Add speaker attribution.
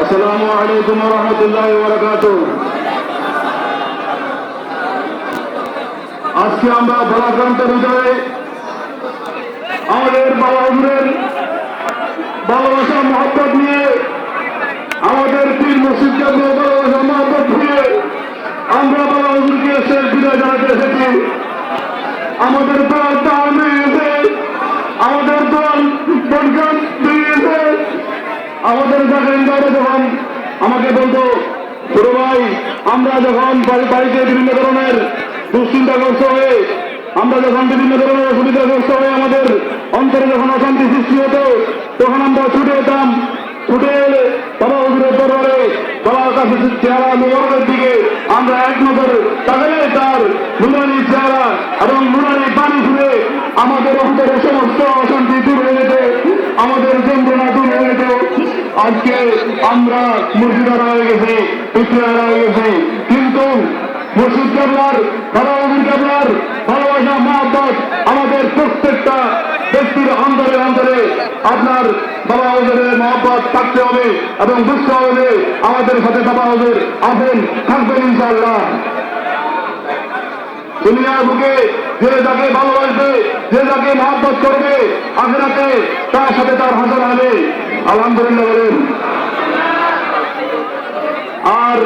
Speaker 1: আসসালামু আলাইকুম ওয়া রাহমাতুল্লাহি ওয়া বারাকাতুহু। আজকে আমরা ভারাক্রান্ত হৃদয়ে আমাদের বাবা হুজুরের ভালোবাসা মহব্বত নিয়ে, আমাদের পীর মুর্শিদকে ভালোবাসা মহব্বত নিয়ে আমরা বাবা হুজুরকে শেষ বিদায় জানাতে এসেছি। আমাদের দল তাল মিলিয়েছে, আমাদের দল বরকত দিয়েছে। আমাদের জায়গায় যখন আমাকে বলতো ছোট ভাই, আমরা যখন বাড়িতে বিভিন্ন ধরনের দুশ্চিন্তাগ্রস্ত হয়ে, আমরা যখন বিভিন্ন ধরনের অসুবিধাগ্রস্ত হয়ে আমাদের অন্তরে যখন অশান্তি সৃষ্টি হতো, তখন আমরা ছুটে যেতাম। ছুটে এলে বাবা হুজুরের দরবারে, বাবার কাছে চেহারা মোবারকের দিকে আমরা এক নজর তাকালে তার নুরানি চেহারা এবং নুরানি পানি ছুঁড়ে আমাদের অন্তরে সমস্ত অশান্তি দূর হয়ে যেত, আমাদের যন্ত্রণা দূর হয়ে যেত। আজকে আমরা মুর্শিদারা হয়ে গেছি, পিছড়ারা হয়ে গেছি, কিন্তু মুর্শিদ কেবলার, বাবা হুজুর কেবলার ভালোবাসা মহব্বত আমাদের প্রত্যেকটা ব্যক্তির অন্তরে অন্তরে আপনার বাবা হুজুরের মহব্বত থাকতে হবে এবং বুঝতে হবে আমাদের সাথে বাবা হুজুর আছেন, থাকবেন ইনশাআল্লাহ। দুনিয়ার বুকে যে যাকে ভালোবাসবে, যে যাকে মহব্বত করবে, আখিরাতে তার সাথে তার হাসর হবে। আলহামদুলিল্লাহ বলেন। আর